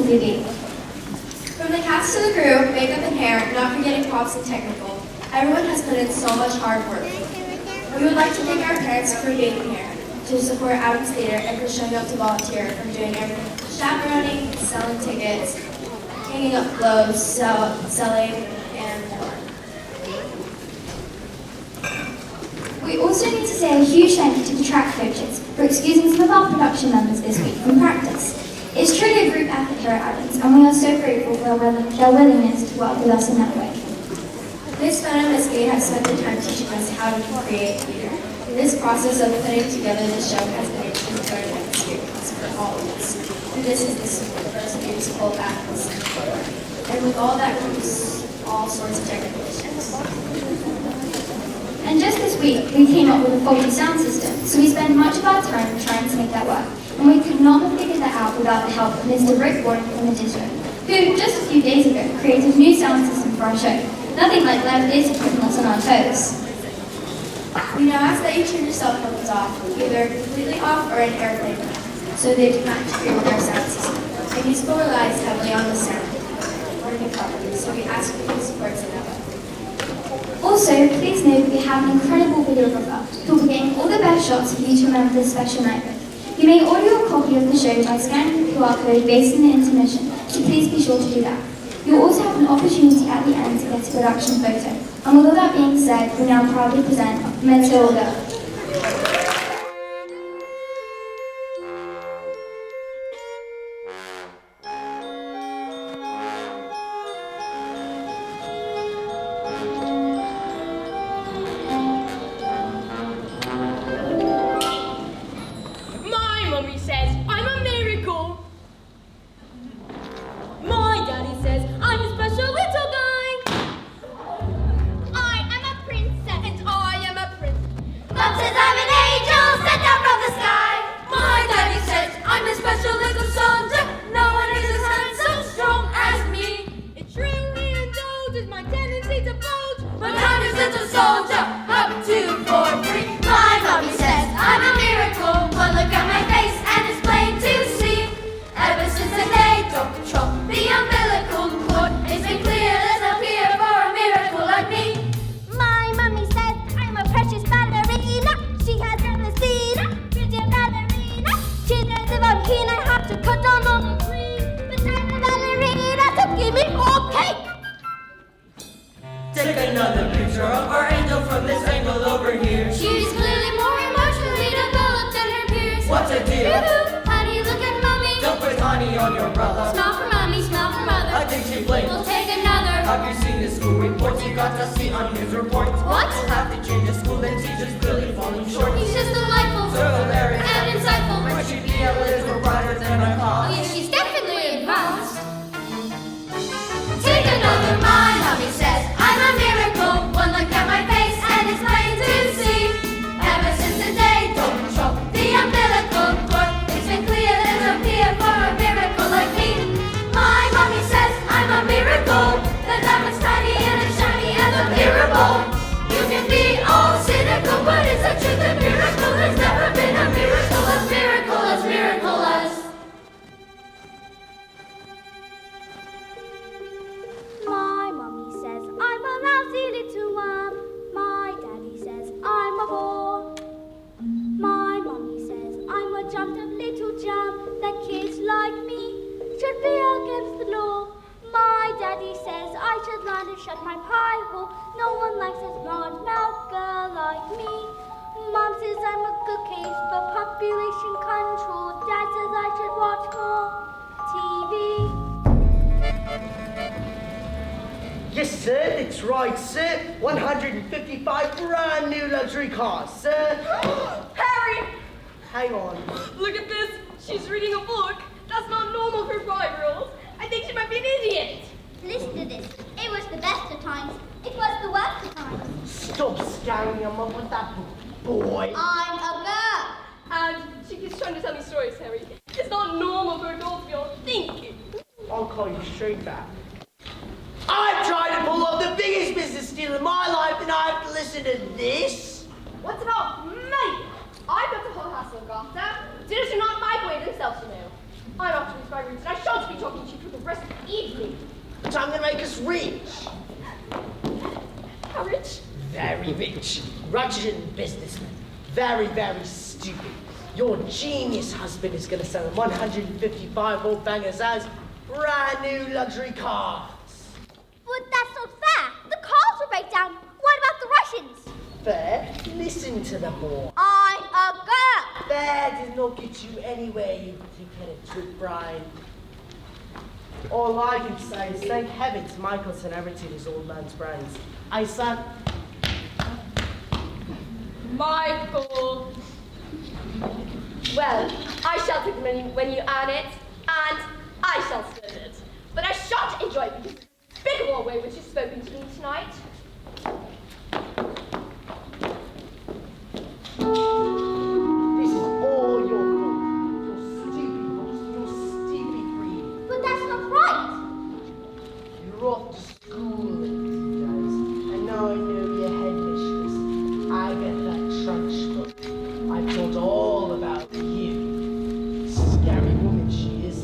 TV. From the cast to the crew, makeup and hair, not forgetting props and technical, everyone has put in so much hard work. We would like to thank our parents for being here, to support Adams Theater, and for showing up to volunteer, from doing everything, chaperoning, selling tickets, hanging up clothes, selling, and more. We also need to say a huge thank you to the track coaches for excusing some of our production members this week from practice. It's truly a group effort here at Adams, and we are so grateful for their willingness to work with us in that way. Miss Fun and Miss Gay have spent their time teaching us how to create theater. This process of putting together the show has been a true learning experience for all of us. And this is the first musical Adams. And with all that comes all sorts of technical issues. And just this week, we came up with a faulty sound system, so we spent much of our time trying to make that work. And we could not have figured that out without the help of Mr. Rick Warren from the Digital, who, just a few days ago, created a new sound system for our show. Nothing like live theatre keeping us on our toes. We now ask that you turn your cell phones off, either completely off or in airplane mode, so they do not interfere with our sound system. And musical relies heavily on the sound working properly, so we ask for your support in that way. Also, please note we have an incredible videographer who will be getting all the best shots for you to remember this special night with. You may order your copy of the show by scanning the QR code based on the intermission, so please be sure to do that. You'll also have an opportunity at the end to get a production photo. And with all that being said, we now proudly present Matilda. Take another picture of our angel from this angle over here. She's clearly more emotionally developed than her peers. What's a deal? Honey, look at mommy. Don't put honey on your brother. Smile for mommy, smile for mother. I think she blinked. We'll take another. Have you seen the school reports you got to see on news reports? What? We'll have to change the school, the teacher's clearly falling short. He's just delightful. So hilarious. And insightful. Would she be a little brighter than a Oh cause? yeah, she's definitely advanced. Take another, my mommy says. I'm a miracle. One look at my face and it's plain to see. Ever since the day don't control the umbilical cord, it's been clear there's a appear for a miracle like me. My mommy says I'm a miracle. The diamond's tiny and it's shiny and appearable. You can be all cynical, but it's the truth. A miracle has never been a miracle as miracle as miracle as. My mommy says I'm a lousy little worm. My daddy says I'm a bore. My mommy says I'm a jumped up little germ. That kids like me should be against the law. My daddy says I should learn to shut my pie hole. No one likes a smart mouth girl like me. Mom says I'm a good case for population control. Dad says I should watch more TV. Yes, sir, that's right, sir. 155 brand new luxury cars, sir. Harry! Hang on. Look at this. She's reading a book. That's not normal for 5-year-olds. I think she might be an idiot. Listen to this. It was the best of times. It was the worst of times. Stop scaring your mum with that boy. I'm a girl. And she keeps trying to tell me stories, Harry. It's not normal for a girl to be all thinking. I'll call you straight back. I'm trying to pull off the biggest business deal in my life and I have to listen to this? What's about money? I've got the whole house look after. Dinners are not my way themselves, you know. I'm off to Miss Margaret's, and I shan't be talking to you for the rest of the evening. But I'm going to make us rich. How rich? Very rich. Russian businessman. Very, very stupid. Your genius husband is going to sell him 155 old bangers as brand new luxury cars. But that's not fair. The cars will break down. What about the Russians? Fair? Listen to the boy. I'm a girl. Fair does not get you anywhere, you thick-headed twit Brian. All I can say is thank heavens Michael's inherited his old man's brains. Aye, son? Michael. Well, I shall take the money when you earn it, and I shall spend it. But I shan't enjoy it because of the despicable way which you've spoken to me tonight. This is all your fault. Your stupid boss, your stupid breed. But that's not right. You're off to school, guys. And now I know your headmistress, Agatha Trunchbuck. I've told all about you. Scary woman she is.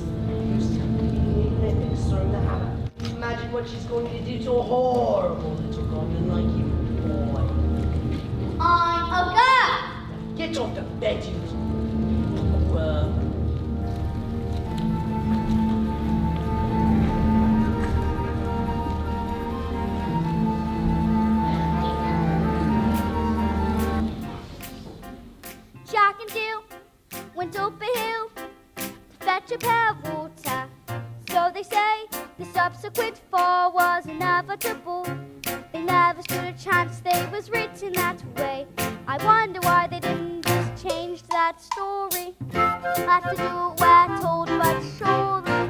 Used to beating me and throwing the hammer. Imagine what she's going to do to a horrible little goblin like you, boy. I'm a girl. Get off the bed, you worm. Jack and Jill went up a hill to fetch a pail of water. So they say the subsequent fall was inevitable. They never stood a chance, they was written that way. I wonder why they didn't just change that story. Have to do it where told, but surely.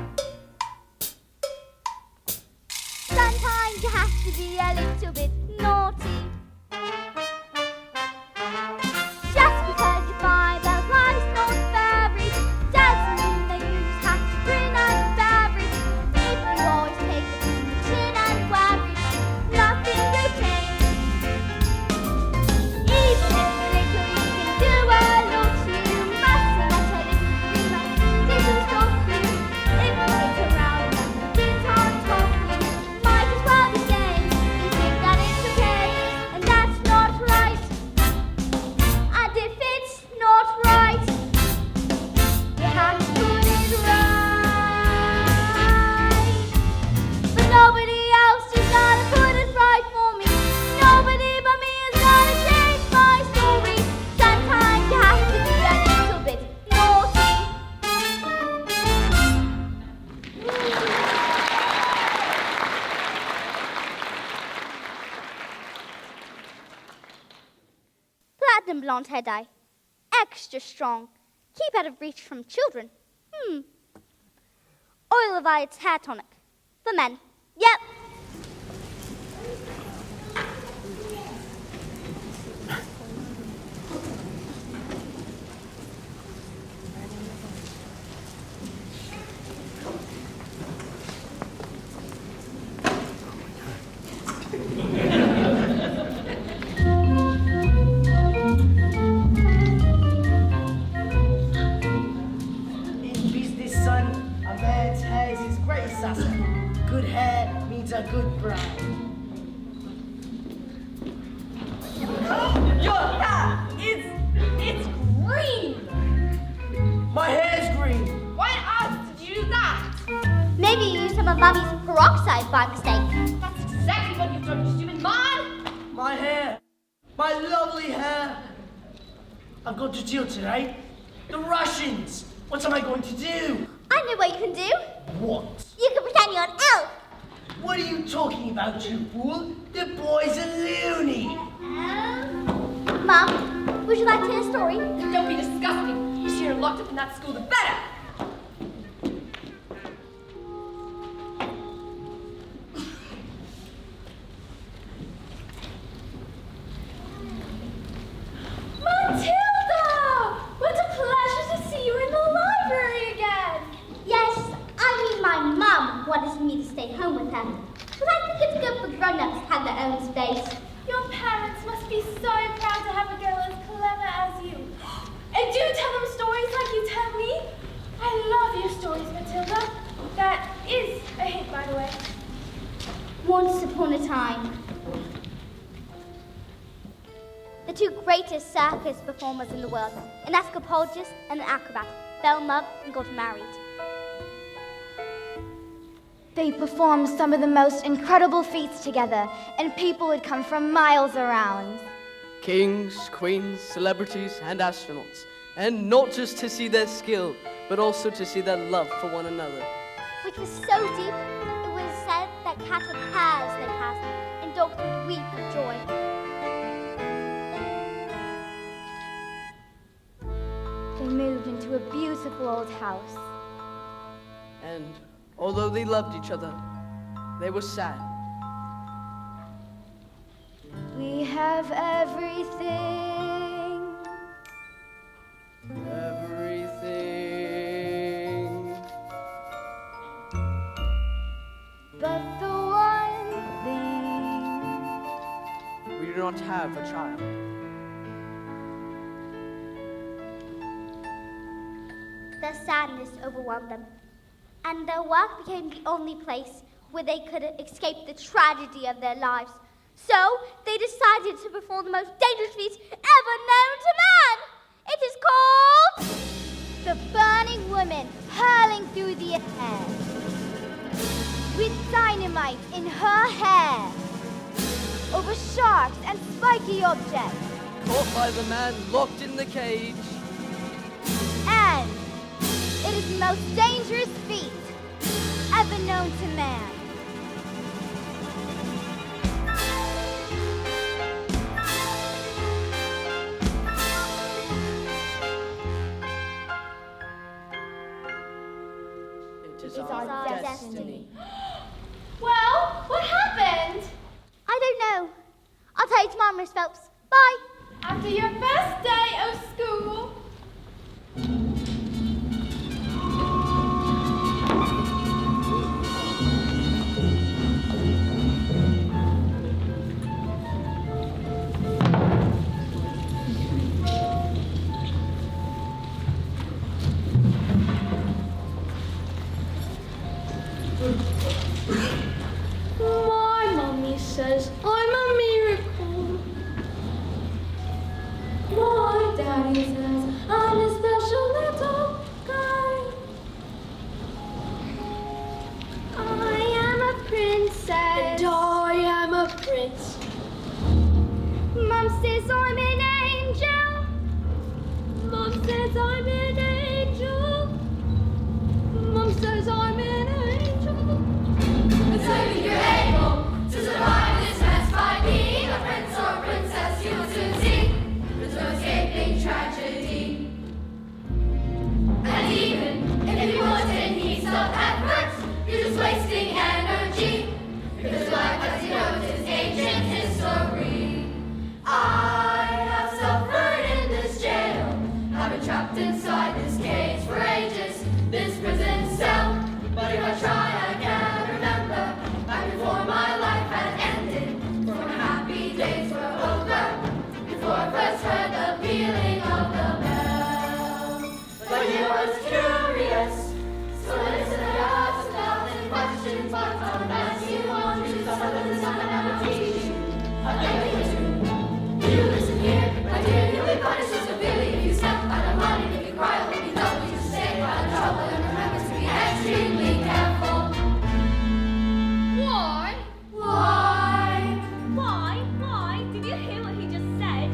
Sometimes you have to be a little bit naughty. Just because you find that life's not fairy doesn't mean that you just have to grin and bear it. If you always take it from the chin and wear it, nothing will change. Even if a little you can do a lot, you mustn't let a little stop you. If you hit around and the kids on top you, might as well be saying you think that it's okay, and that's not right. And if it's not right, you have to put it right. But nobody else is gonna put it right for me. Nobody but me is gonna change my story. Sometimes you have to be a little bit naughty. Platinum blonde hair dye. Extra strong. Keep out of reach from children. Oil of Violet's hair tonic. For men. Yep. In business, son, a man's hair is his greatest asset. Good hair means a good bride. Your hair it's green. My hair's green. Why on earth did you do that? Maybe you used some of Mummy's peroxide by mistake. That's exactly what you've done, you stupid man. My hair. My lovely hair. I've got to deal today. The Russians. What am I going to do? I know what you can do. What? You can pretend you're an elf. What are you talking about, you fool? The boy's a loony. Mum, would you like to hear a story? Don't be disgusting. The sooner you're locked up in that school, the better. Matilda! What a pleasure to see you in the library again. Yes, I mean my mum wanted me to stay home with her. But I think it's good for grown-ups to have their own space. Your parents must be so proud to have a girl as clever as you. And do tell them stories like you tell me. I love your stories. Matilda. That is a hint, by the way. Once upon a time, the two greatest circus performers in the world, an escapologist and an acrobat, fell in love and got married. They performed some of the most incredible feats together, and people would come from miles around. Kings, queens, celebrities, and astronauts. And not just to see their skill, but also to see their love for one another. Which was so deep, it was said that cats would purr as they passed, and dogs would weep with joy. They moved into a beautiful old house. And although they loved each other, they were sad. We have everything. Everything. But the one thing. We do not have a child. Their sadness overwhelmed them, and their work became the only place where they could escape the tragedy of their lives. So they decided to perform the most dangerous feat ever known to man. It is called the Burning Woman hurling through the air with dynamite in her hair over sharps and spiky objects. Caught by the man locked in the cage. And it is the most dangerous feat ever known to man. It is It's our our destiny. Well, what happened? I don't know. I'll tell you tomorrow, Miss Phelps. Bye. After your first day of school. My mommy says I'm a miracle. My daddy says I'm a special little guy. I am a princess. And I am a prince. Mom says I'm an angel. Mom says I'm an angel. Mom says I'm an angel. And so if you're able to survive this mess by being a prince or a princess, you will soon see there's no escaping tragedy. And even if you put in heaps of effort, you're just wasting energy. Because life, as you know, is ancient history. I have suffered in this jail. I've been trapped inside this cage for ages, this prison cell. But if I try, I can remember back before my life had ended, before my happy days were over, before I first heard the pealing of the bell. But he was curious, so listen to ask 1,000 questions, but unless you want to, some of the time I will teach you. I beg you to. You listen here, my dear, you'll be punished so severely if you step out of line, and if you cry, I'll be done with you to stay out of trouble, and remember to be extremely careful. Why? Why? Why? Did you hear what he just said?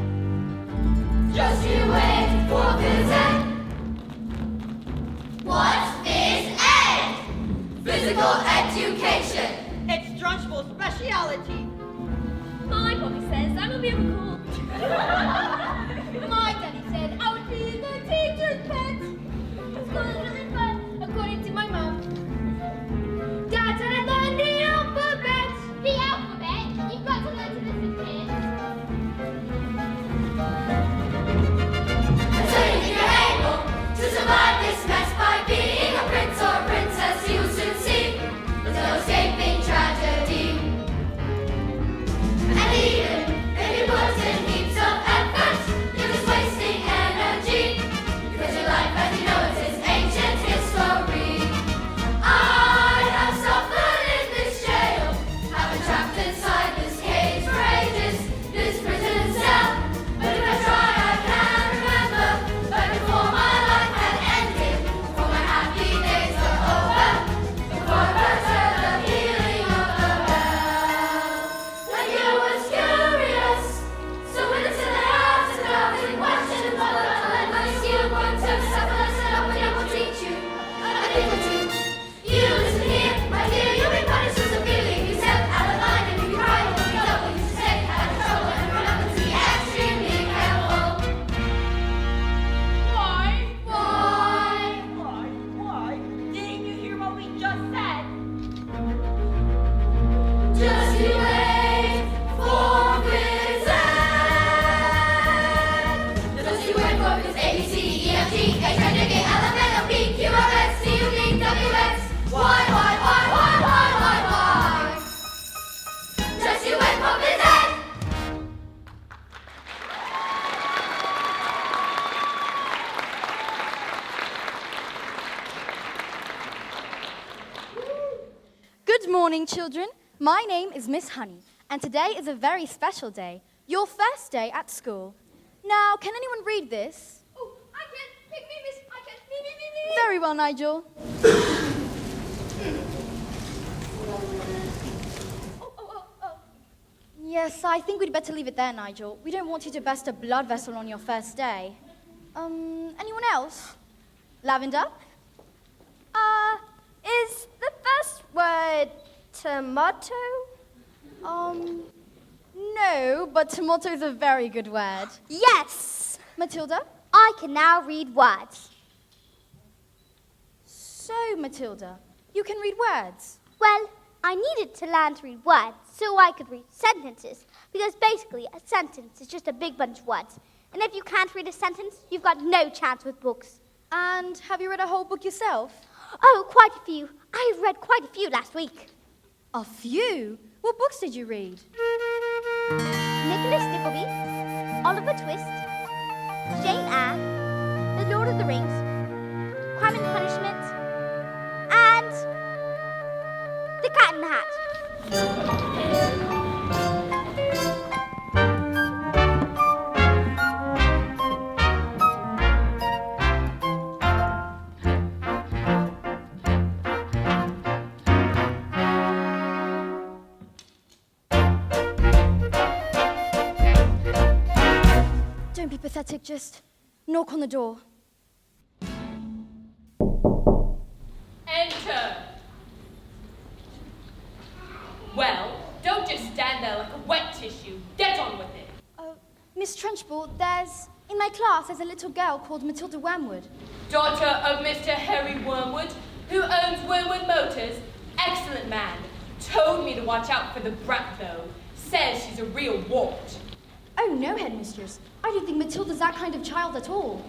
Just you wait for this end. What is ed? Physical education. It's Drunchbull's speciality. My mommy says I'm a miracle. My daddy said I would be the teacher's pet. School is really fun, according to my mom. Dad said I learned the alphabet. The alphabet? You've got to learn to listen, kid. And so if you're able to survive this mess by being a prince or a princess, you'll soon see there's no escaping tragedy. And even if you put in heaps of effort, Good morning, children. My name is Miss Honey, and today is a very special day, your first day at school. Now, can anyone read this? Oh, I can. Pick me, miss. I can. Me. Very well, Nigel. Yes, I think we'd better leave it there, Nigel. We don't want you to burst a blood vessel on your first day. Anyone else? Lavender? Is the first word tomato? No, but tomato is a very good word. Yes! Matilda? I can now read words. So, Matilda, you can read words. Well, I needed to learn to read words so I could read sentences, because basically a sentence is just a big bunch of words. And if you can't read a sentence, you've got no chance with books. And have you read a whole book yourself? Oh, quite a few. I've read quite a few last week. A few? What books did you read? Nicholas Nickleby, Oliver Twist, Jane Eyre, The Lord of the Rings, Crime and Punishment, and The Cat in the Hat. Don't be pathetic, just knock on the door. Enter. Well, don't just stand there like a wet tissue. Get on with it. Miss Trunchbull, in my class, there's a little girl called Matilda Wormwood. Daughter of Mr. Harry Wormwood, who owns Wormwood Motors. Excellent man. Told me to watch out for the brat, though. Says she's a real wart. Oh, no, headmistress. I don't think Matilda's that kind of child at all.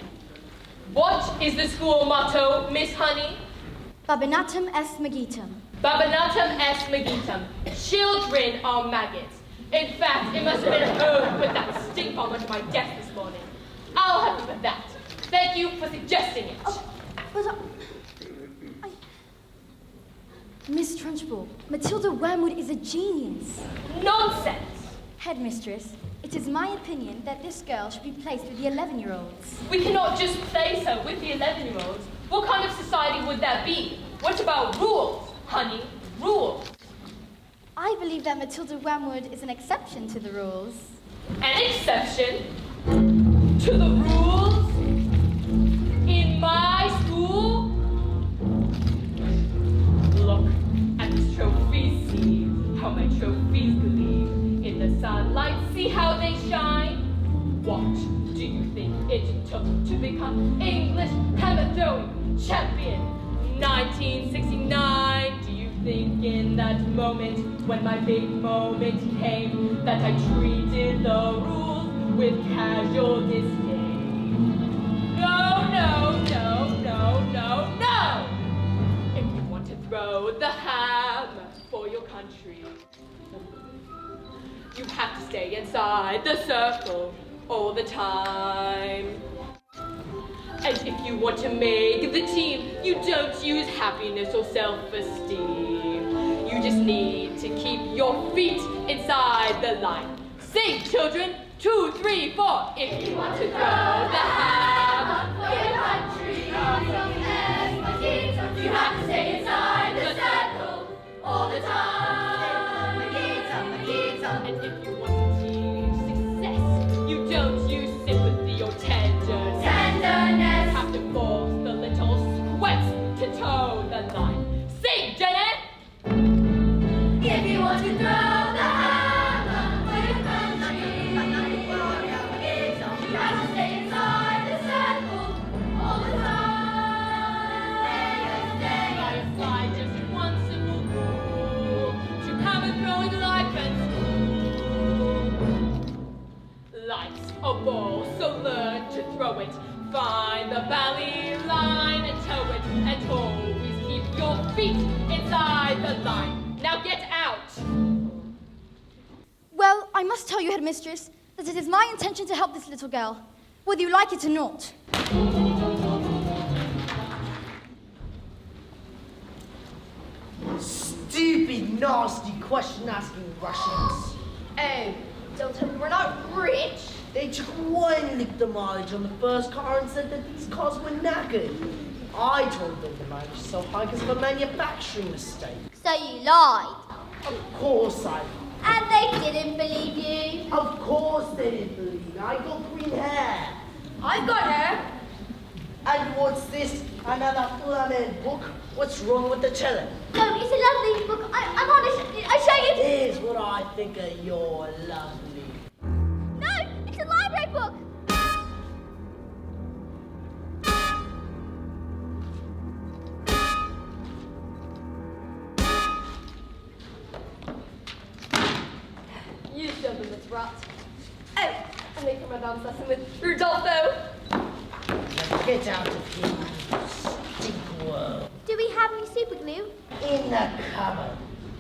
What is the school motto, Miss Honey? Babinatum est magitum. Babinatum est magitum. Children are maggots. In fact, it must have been her who put that stink bomb under my desk this morning. I'll have you with that. Thank you for suggesting it. But Miss Trunchbull, Matilda Wormwood is a genius. Nonsense. Headmistress, it is my opinion that this girl should be placed with the 11-year-olds. We cannot just place her with the 11-year-olds. What kind of society would that be? What about rules, honey? Rules. I believe that Matilda Wormwood is an exception to the rules. An exception to the rules? In my school? Look at these trophies, see how my trophies gleam in the sunlight, see how they shine. What do you think it took to become English hammer throwing champion? 1969. Do you think in that moment, when my big moment came, that I treated the rules with casual disdain? No, no, no, no, no, no! If you want to throw the hammer for your country, you have to stay inside the circle all the time. And if you want to make the team, you don't use happiness or self-esteem. You just need to keep your feet inside the line. Sing, children! 2, 3, 4. If you want to throw the hammer for your country, you have to stay inside the circle all the time. And if you want to achieve success, you don't use sympathy or tenderness. You have to force the little sweats to toe the line. Sing, Jenny! If you want to throw the hammer for your country, you have to stay inside the circle all the time. Stay inside just one simple rule to hammer throwing life and school. Life's a ball, so learn to throw it. Find the valley line and tow it, and always keep your feet inside the line. Now get out! Well, I must tell you, headmistress, that it is my intention to help this little girl, whether you like it or not. stupid, nasty question-asking Russians. Oh, don't tell me we're not rich. They took one lick the mileage on the first car and said that these cars were knackered. I told them the mileage is so high because of a manufacturing mistake. So you lied. Of course I lied. And they didn't believe you. Of course they didn't believe me. I got green hair. I've got hair. And what's this? Another flamenco book? What's wrong with the cello? No, it's a lovely book. I'm honest. I show you. Here's what I think of your lovely. No, it's a library book. You show them this rot. Oh, I'm late for my dance lesson with Rudolfo. Now get out of here, you stink world. Do we have any super glue? In the cupboard.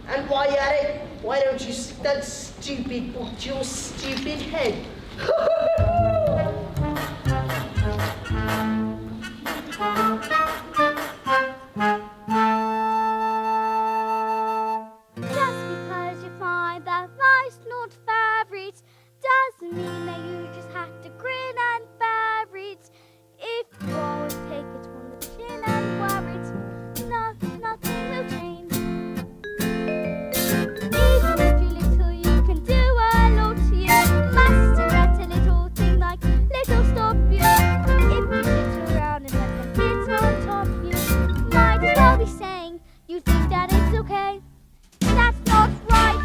And while you're at it, why don't you stick that stupid book to your stupid head? Just because you find that life's not fair, doesn't mean that you just have to grin and bear it. If you always take it on the chin and wear it, nothing will change. Even if you're little, you can do a lot. You master at a little thing like little stop you. If you sit around and let them hit on top you, might as well be saying you think that it's okay. That's not right.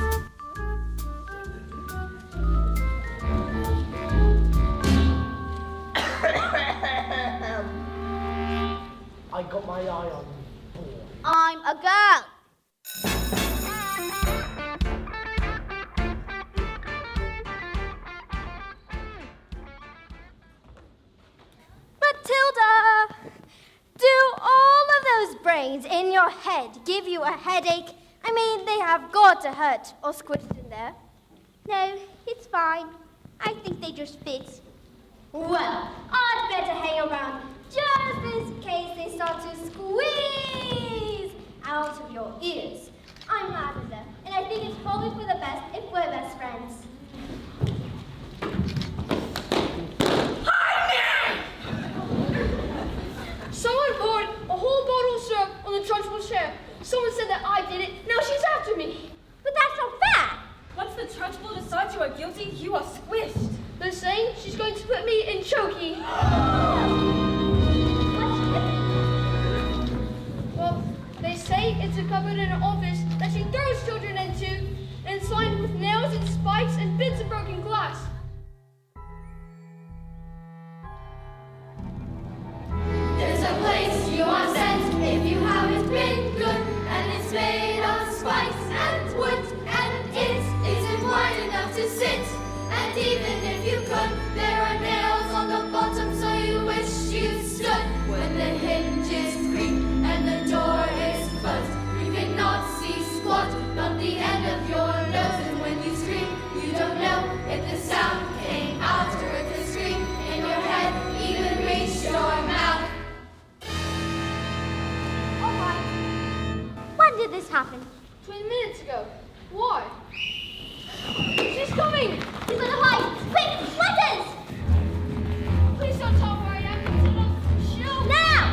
I got my eye on you, boy. I'm a girl. Matilda, do all of those brains in your head give you a headache? I mean, they have got to hurt or squished in there. No, it's fine. I think they just fit. Well, I'd better hang around just in case they start to squeeze out of your ears. I'm Lavender, and I think it's probably for the best if we're best friends. Someone poured a whole bottle of syrup on the Trunchbull chair. Someone said that I did it. Now she's after me. But that's not fair. Once the Trunchbull decides you are guilty, you are squished. They're saying she's going to put me in Chokey. Well, they say it's a cupboard in an office that she throws children into and it's lined with nails and spikes and bits of broken glass. There's a place you are sent if you haven't been good, and it's made of spikes and wood, and it isn't wide enough to sit. And even if you could, there are nails on the bottom, so you wish you stood. When the hinges creak and the door is closed, you cannot see squat, not the end of your nose. And when you scream, you don't know if the sound came out or if the scream in your head even reached your mouth. All right. When did this happen? 20 minutes ago. Why? She's coming! You better hide. Quick, letters! Please don't tell her where I am, Matilda. She'll... Now!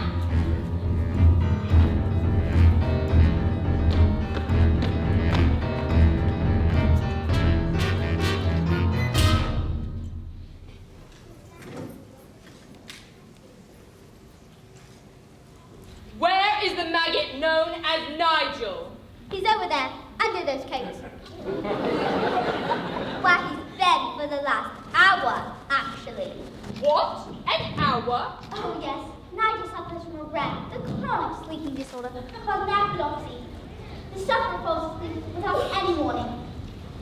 Where is the maggot known as Nigel? He's over there, under those coats. Where he's been for the last hour, actually. What? An hour? Oh, yes. Nigel suffers from a REM, the chronic sleeping disorder, called narcolepsy. The sufferer falls asleep without any warning.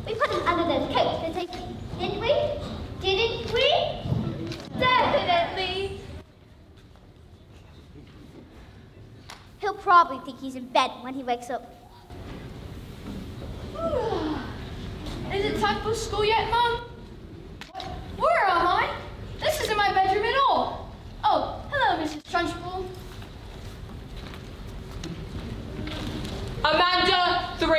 We put him under those coats for safety, didn't we? Didn't we? Definitely. He'll probably think he's in bed when he wakes up. Is it time for school yet, Mom? Where am I? This isn't my bedroom at all. Oh, hello, Mrs. Trunchbull. Amanda 3.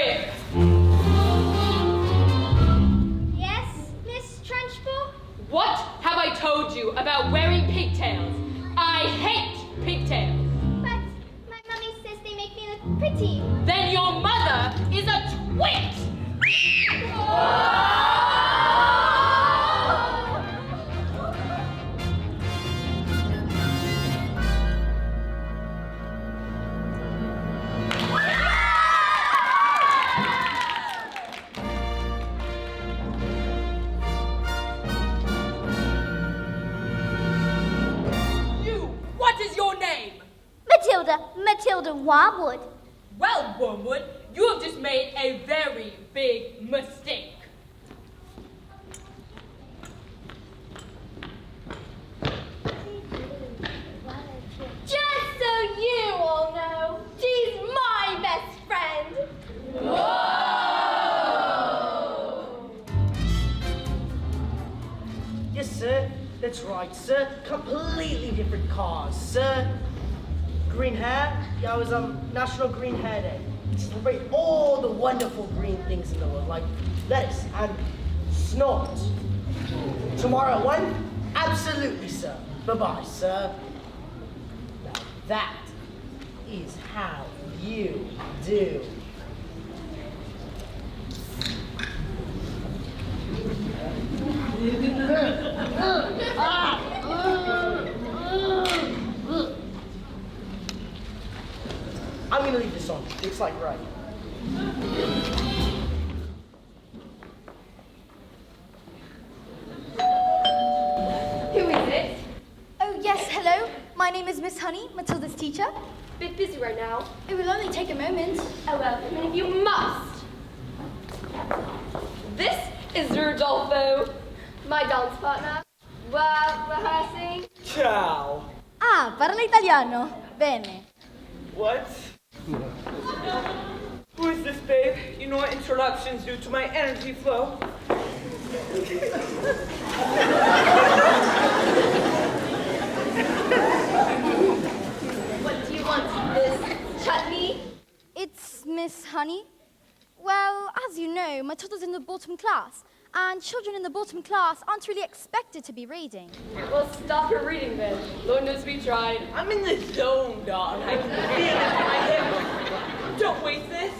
about wearing pigtails. I hate pigtails. But my mummy says they make me look pretty. Then your mother is a twit! What is your name? Matilda Wormwood. Well, Wormwood, you have just made a very big mistake. Just so you all know, she's my best friend. Yes, sir. That's right, sir. Completely different cars, sir. Green hair. Yeah, it was National Green Hair Day. Celebrate all the wonderful green things in the world, like lettuce and snort. Tomorrow at 1? Absolutely, sir. Bye-bye, sir. Now that is how you do. I'm gonna leave this on. Looks like right. Who is it? Oh, yes, hello. My name is Miss Honey, Matilda's teacher. Bit busy right now. It will only take a moment. Oh well, I mean, if you must. This is Rodolfo, my dance partner. We're rehearsing. Ciao. Ah, parla italiano. Bene. What? Who is this, babe? You know what introductions do to my energy flow. What do you want? This chutney? It's Miss Honey. Well, as you know, Matilda's in the bottom class, and children in the bottom class aren't really expected to be reading. Well, stop your reading then. Lord knows we tried. I'm in the zone, dog. I can feel it in my hip. Don't waste this.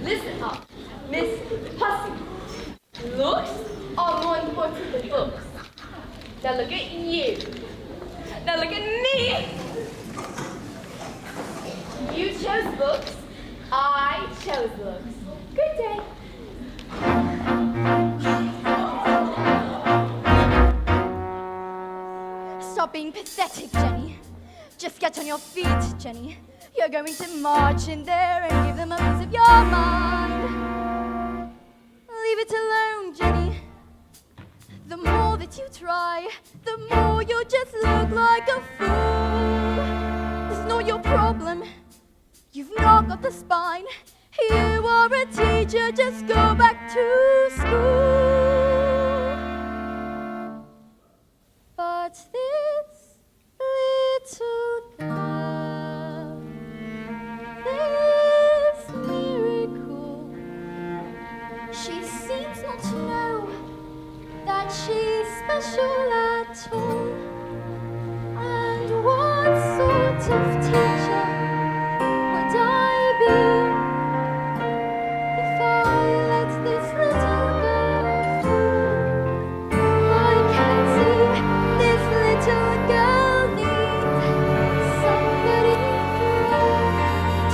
Listen up, Miss Hussy. Looks are more important than books. Now look at you. Now look at me. You chose books. I chose looks. Good day. Stop being pathetic, Jenny. Just get on your feet, Jenny. You're going to march in there and give them a piece of your mind. Leave it alone, Jenny. The more that you try, the more you'll just look like a fool. It's not your problem. You've not got the spine. You are a teacher, just go back to school. But this little girl, this miracle, she seems not to know that she's special at all. And what sort of teacher would I be if I let this little girl through? I can see this little girl needs somebody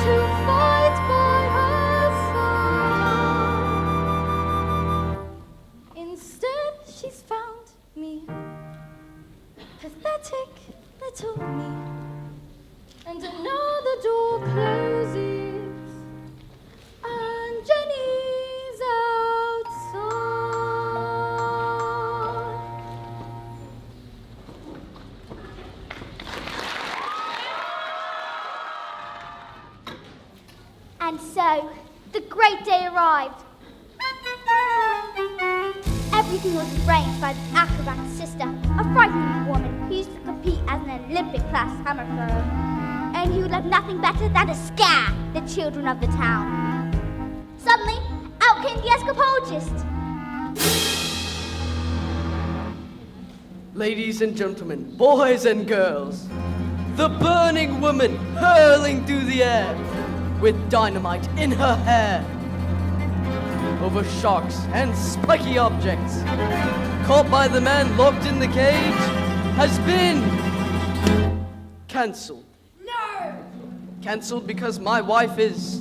to fight by her side. Instead, she's found me, pathetic little me. And another door closes, and Jenny's outside. And so, the great day arrived. Everything was arranged by the acrobat's sister, a frightening woman who used to compete as an Olympic-class hammer thrower. And he would love nothing better than to scare the children of the town. Suddenly, out came the escapologist. Ladies and gentlemen, boys and girls, the burning woman hurling through the air with dynamite in her hair over sharks and spiky objects, caught by the man locked in the cage, has been cancelled. No! Cancelled because my wife is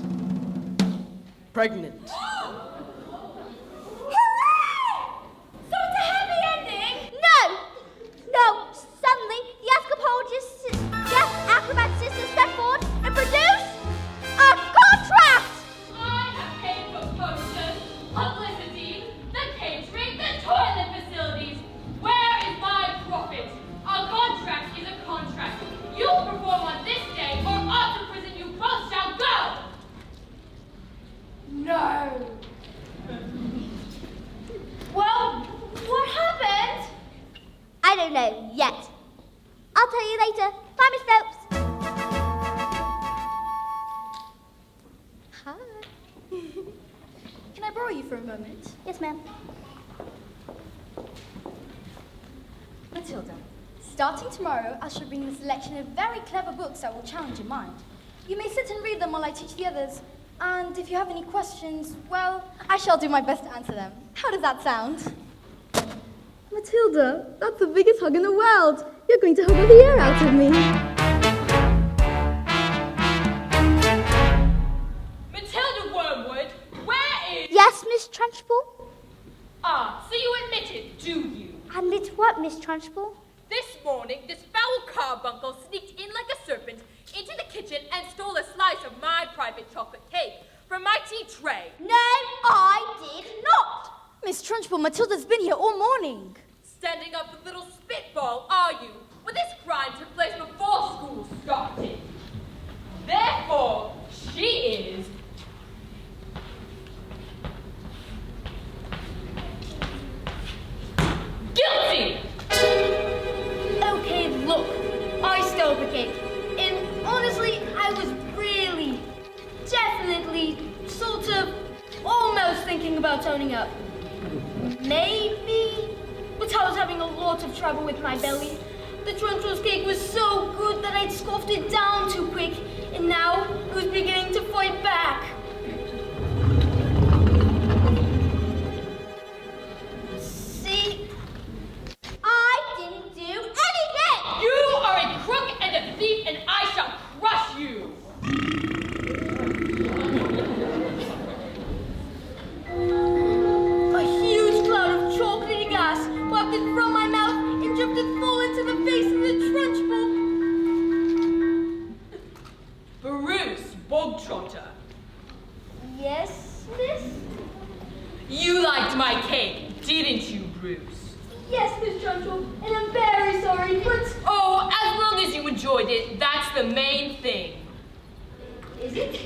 pregnant. So it's a happy ending? No! Suddenly, the acrobat sisters step forward and produce a contract! I have paid for posters, publicity, the catering, the toilet facilities. Where is my profit? A contract is a contract. You'll perform on this day, or off to prison you both shall go! No! Well, what happened? I don't know yet. I'll tell you later. Bye, Miss Phelps. Hi. Can I borrow you for a moment? Yes, ma'am. Matilda, starting tomorrow, I shall bring a selection of very clever books that will challenge your mind. You may sit and read them while I teach the others, and if you have any questions, well, I shall do my best to answer them. How does that sound? Matilda, that's the biggest hug in the world. You're going to hug all the air out of me. Matilda Wormwood, where is... Yes, Miss Trunchbull? Ah, so you admit it, do you? Admit what, Miss Trunchbull? This morning, this foul carbuncle sneaked in like a serpent into the kitchen and stole a slice of my private chocolate cake from my tea tray. No, I did not. Miss Trunchbull, Matilda's been here all morning. Standing up the little spitball, are you? Well, this crime took place before school started. Therefore, she is... guilty! Okay, look, I stole the cake. And honestly, I was really, definitely, sort of, almost thinking about owning up. Maybe, but I was having a lot of trouble with my belly. The Trunchbull's cake was so good that I'd scoffed it down too quick, and now it was beginning to fight back. See? I didn't do anything. You are a crook and a thief, and I shall crush you! A huge cloud of chocolatey gas wafted from my mouth and drifted full into the face of the Trunchbull. Bruce Bogtrotter, Yes, miss? you liked my cake, didn't you, Bruce? Yes, Miss Trunchbull, and I'm very sorry, but... Oh, as long as you enjoyed it, that's the main thing. Is it?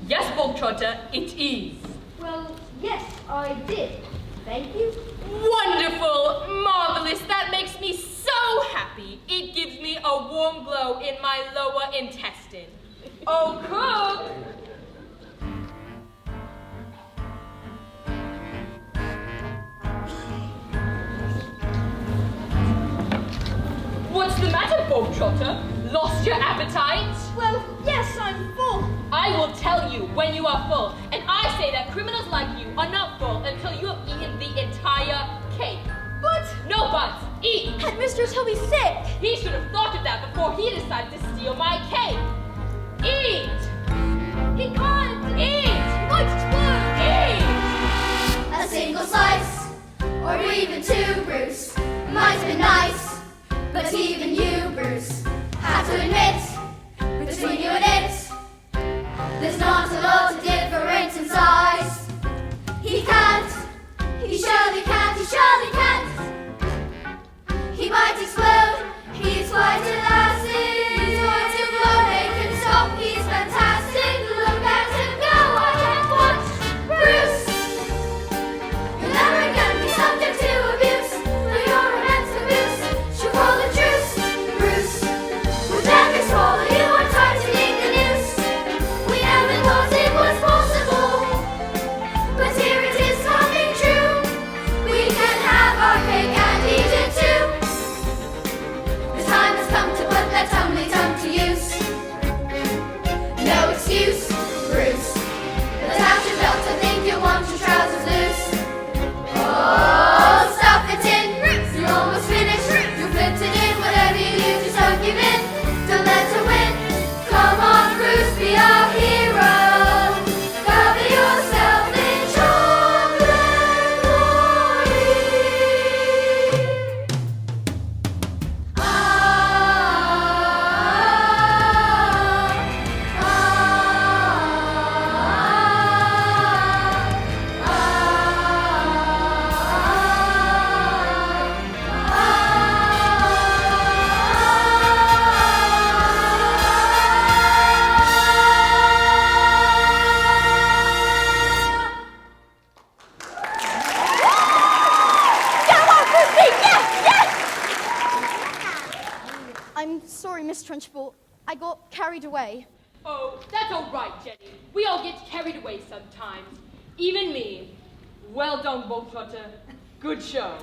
Yes, Bogtrotter, it is. Well, yes, I did. Thank you. Wonderful, marvelous, that makes me so happy. It gives me a warm glow in my lower intestine. Oh, cook! What's the matter, Bogtrotter? Lost your appetite? Well, yes, I'm full. I will tell you when you are full, and I say that criminals like you are not full until you have eaten the entire cake. But... No buts, eat! And Mr. Toby's sick. He should have thought of that before he decided to steal my cake. Eat! He can't. Eat! He might explode. Eat! A single slice, or even two, Bruce, might have been nice. But even you, Bruce, have to admit, between you and it, there's not a lot of difference in size. He can't, he surely can't, he surely can't. He might explode, he's quite elastic. He's going to blow, make him stop, he's fantastic. Look at him go, I can't watch. Bruce, you'll never again be subject to abuse. For your romance abuse, she'll call a truce. Bruce, we'll never swallow you or tightening the noose. We never thought it was possible, but here it is coming true. We can have our cake and eat it too. carried away. Oh, that's all right, Jenny. We all get carried away sometimes. Even me. Well done, Bulltrotter. Good show.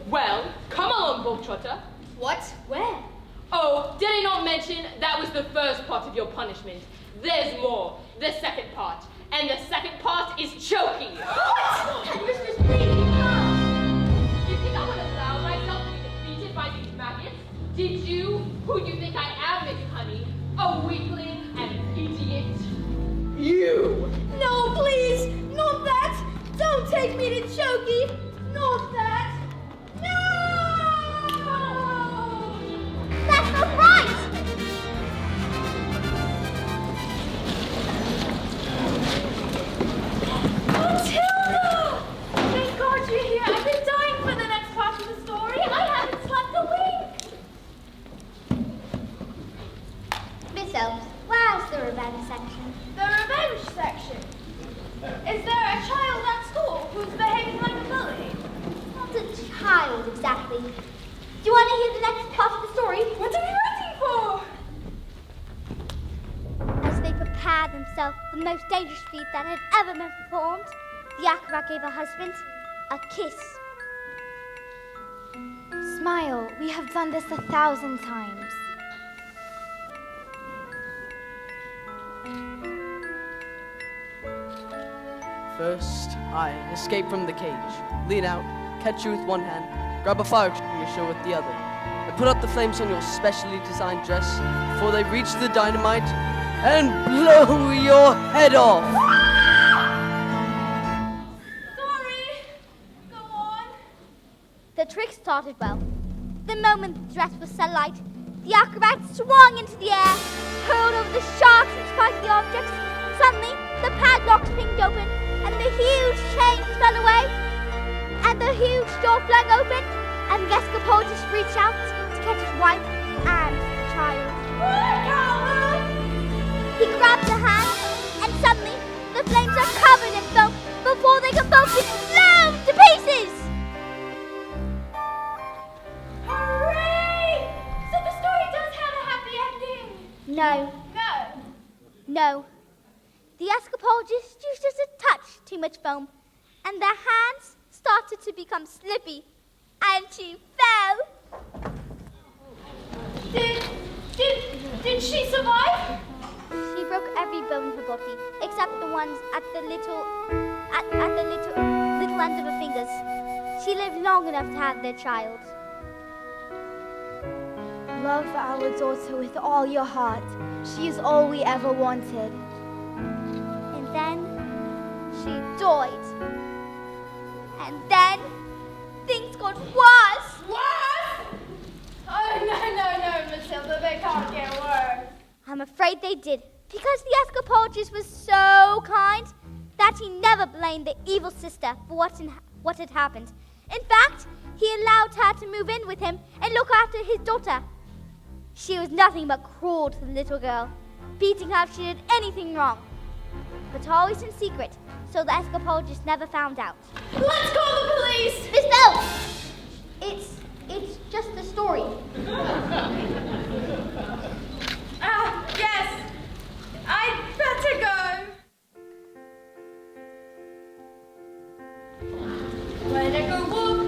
Well, come along, Bulltrotter. What? Where? Oh, did I not mention that was the first part of your punishment? There's more. The second part. And the second part is Chokey. What? Mistress, please, You think I would allow myself to be defeated by these maggots? Did you? Who do you think I am, Miss Honey? A weakling and idiot? You! No, please! Not that! Don't take me to Chokey! Not that! No! That's not right! Matilda! Thank God you're here. I've been dying for the next part of the story. I haven't slept a wink. Miss Elms, where's the revenge section? The revenge section. Is there a child at school who's behaving like a bully? Not a child, exactly. Do you want to hear the next part of the story? What are you waiting for? As they prepared themselves for the most dangerous feat that had ever been performed, the acrobat gave her husband a kiss. Smile, we have done this 1,000 times. First, I escape from the cage, lean out, catch you with one hand, grab a fire extinguisher with the other, and put out the flames on your specially designed dress before they reach the dynamite and blow your head off. Sorry. Go on. The trick started well. The moment the dress was set alight, the acrobat swung into the air, hurled over the sharks and spiky objects. Suddenly, the padlocks pinged open, and the huge chains fell away, and the huge door flung open, and the escapologist reached out to catch his wife and the child. He grabbed her hand, and suddenly the flames are covered in foam before they can both be blown to pieces. Hooray! So the story does have a happy ending. No, No. no. The escapologist used just a touch too much foam, and their hands started to become slippy, and she fell. Did she survive? She broke every bone in her body, except the ones at the little ends of her fingers. She lived long enough to have their child. Love our daughter with all your heart. She is all we ever wanted. And then she died. And then things got worse. Worse? Oh, no, Matilda, they can't get worse. I'm afraid they did, because the escapologist was so kind that he never blamed the evil sister for what had happened. In fact, he allowed her to move in with him and look after his daughter. She was nothing but cruel to the little girl, beating her if she did anything wrong. But always in secret, so the escapologist never found out. Let's call the police! Miss Bell! It's just a story. Yes. I'd better go. When I go walk,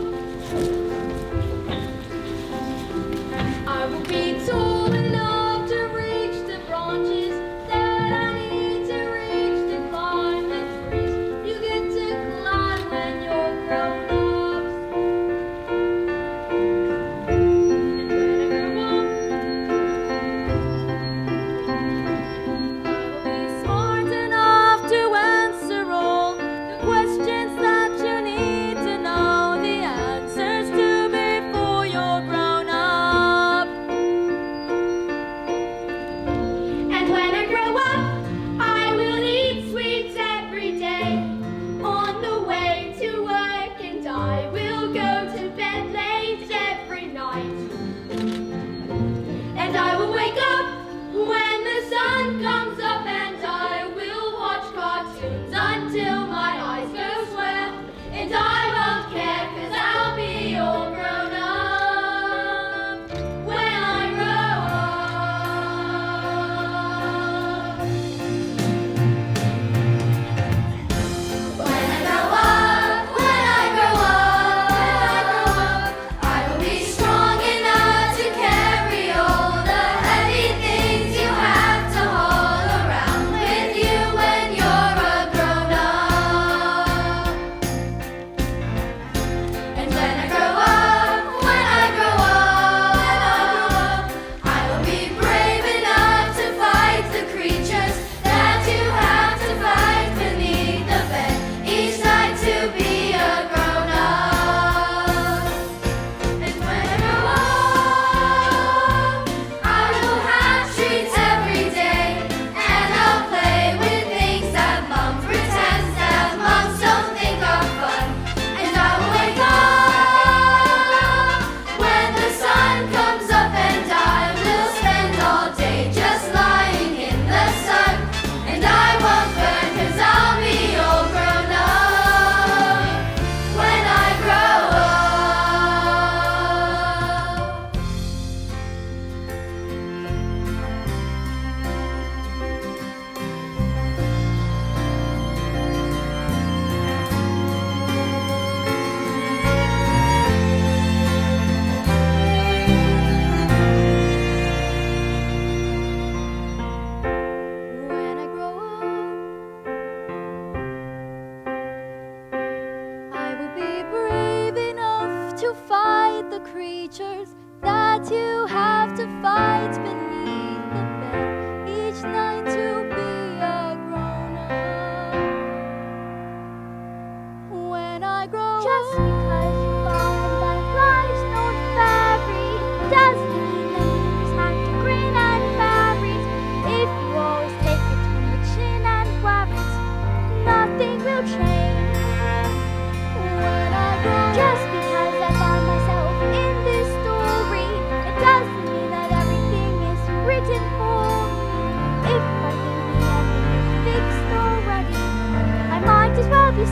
I will be tall enough to reach the branches that I need to reach to climb the trees. You get to climb when you're grown ups. And when I grow up,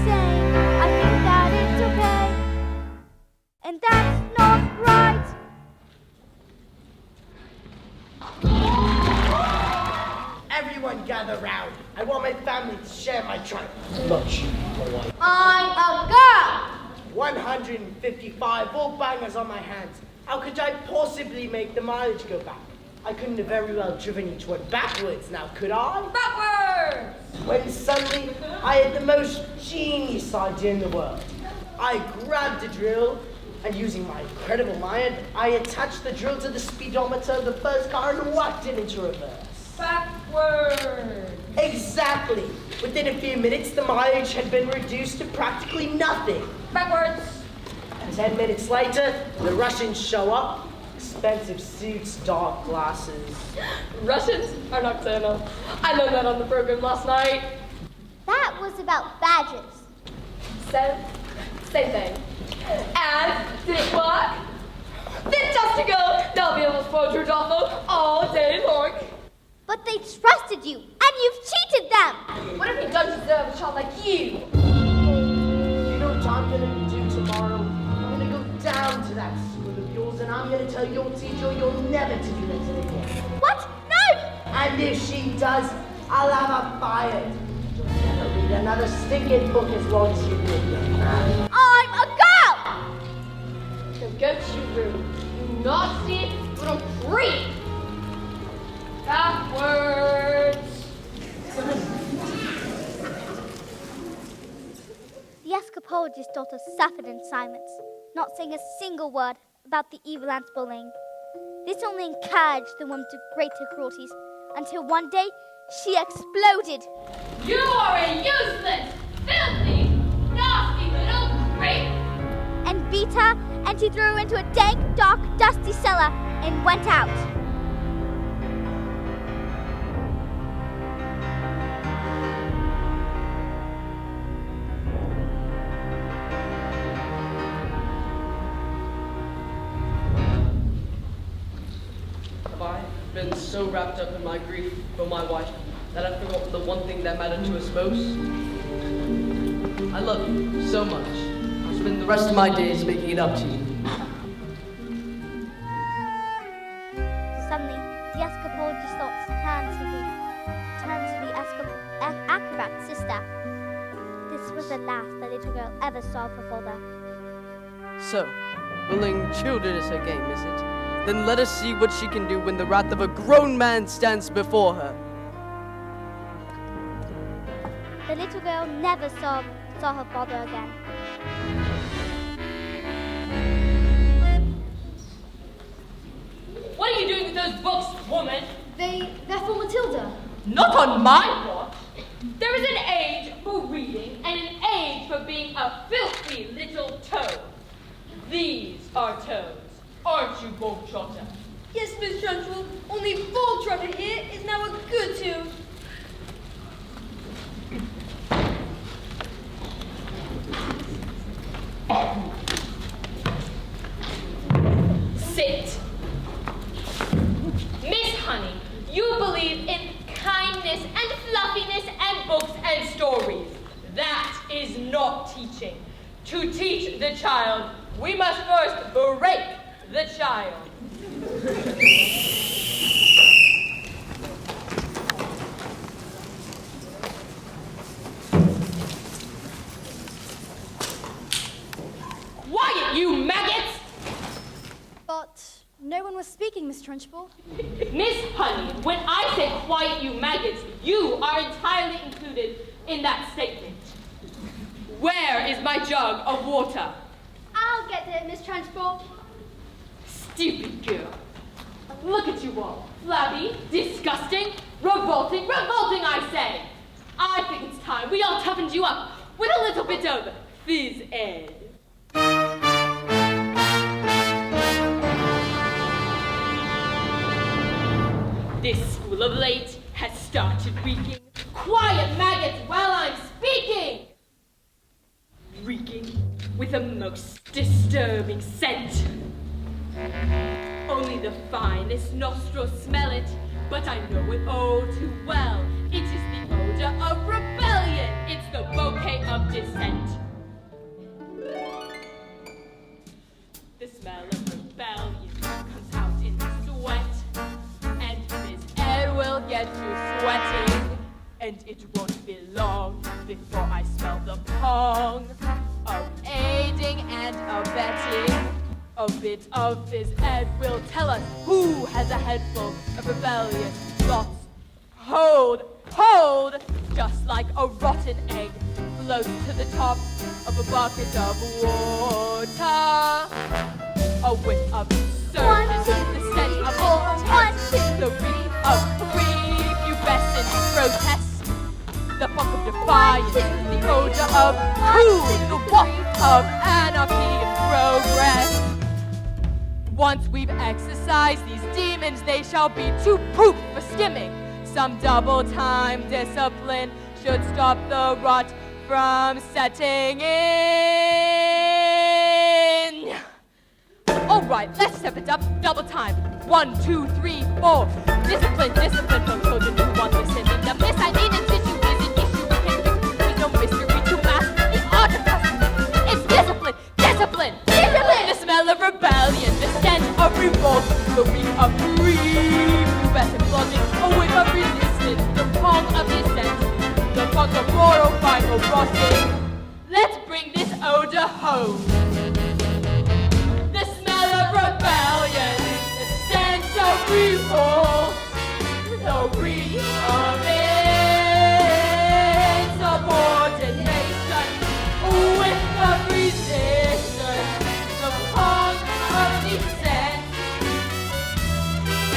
saying I think that it's okay, and that's not right. Everyone gather round. I want my family to share my triumph. Not you, boy. I'm a girl. 155 ball bangers on my hands. How could I possibly make the mileage go back? I couldn't have very well driven each one backwards now, could I? Backwards! When suddenly I had the most genius idea in the world. I grabbed a drill and using my incredible mind, I attached the drill to the speedometer of the first car and whacked it into reverse. Backwards! Exactly. Within a few minutes, the mileage had been reduced to practically nothing. Backwards! And 10 minutes later, the Russians show up. Expensive suits, dark glasses. Russians are nocturnal. I learned that on the program last night. That was about badges. So, same thing. And did it work? Fantastico! They'll be able to spoil Trudolfo all day long. But they trusted you, and you've cheated them! What have you done to deserve a child like you? You know what I'm gonna do tomorrow? I'm gonna go down to that school of yours and I'm gonna tell your teacher you're never to do that again. What? No! And if she does, I'll have her fired. You'll never read another stinking book as long as you live, young man. I'm a girl! So go to your room, you naughty little creep! Backwards! The escapologist's daughter suffered in silence, not saying a single word about the evil aunt's bullying. This only encouraged the woman to greater cruelties, until one day she exploded. You are a useless, filthy, nasty little creep! And beat her, and she threw her into a dank, dark, dusty cellar and went out. Have I been so wrapped up in my grief for my wife that I've forgotten the one thing that mattered to us most? I love you so much. I'll spend the rest of my days making it up to you. Suddenly, the escapologist's thoughts turned to the acrobat's sister. This was the last the little girl ever saw of her father. So, bullying children is her game, is it? Then let us see what she can do when the wrath of a grown man stands before her. The little girl never saw her father again. What are you doing with those books, woman? They're for Matilda. Not on my watch. There is an age for reading and an age for being a filthy little toad. These are toads, aren't you, Bogtrotter? Yes, Miss Trunchbull, only Bogtrotter here is now a good toad. Sit. Miss Honey, you believe in kindness and fluffiness and books and stories. That is not teaching. To teach the child, we must first break the child. Quiet, you maggots! But no one was speaking, Miss Trunchbull. Miss Honey, when I say quiet, you maggots, you are entirely included in that statement. Where is my jug of water? I'll get it, Miss Trunchbull. Stupid girl. Look at you all. Flabby, disgusting, revolting, I say. I think it's time we all toughened you up with a little bit of phys ed. This school of late has started reeking. Quiet, maggots, while I'm speaking! Reeking with a most disturbing scent. Only the finest nostrils smell it, but I know it all too well. It is the odor of rebellion. It's the bouquet of dissent. The smell of rebellion comes out in sweat, and Miss Ed will get to sweating, and it won't be long before I smell the pong of aiding and abetting. A bit of Fizz Ed will tell us who has a head full of rebellious thoughts. Hold, just like a rotten egg floats to the top of a bucket of water. A whiff of surface, the scent of intent, the reek of prepubescent protest, the funk of defiance, the odor of food, the waft of anarchy and progress. Once we've exercised these demons, they shall be too proof for skimming. Some double-time discipline should stop the rot from setting in. All right, let's step it up, double time. 1, 2, 3, 4. Discipline for children who want listening. The miscellaneous issue is an issue we can fix. There's no mystery to master the art of custom. It's discipline. The smell of rebellion, the scent of revolt, the reek of prepubescent flogging, a whiff of resistance, the pong of dissent, the funk of moral final frosting. Let's bring this odor home. The smell of rebellion, the stench of revolt, the reek of insubordination, a whiff of resistance, the pong of dissent.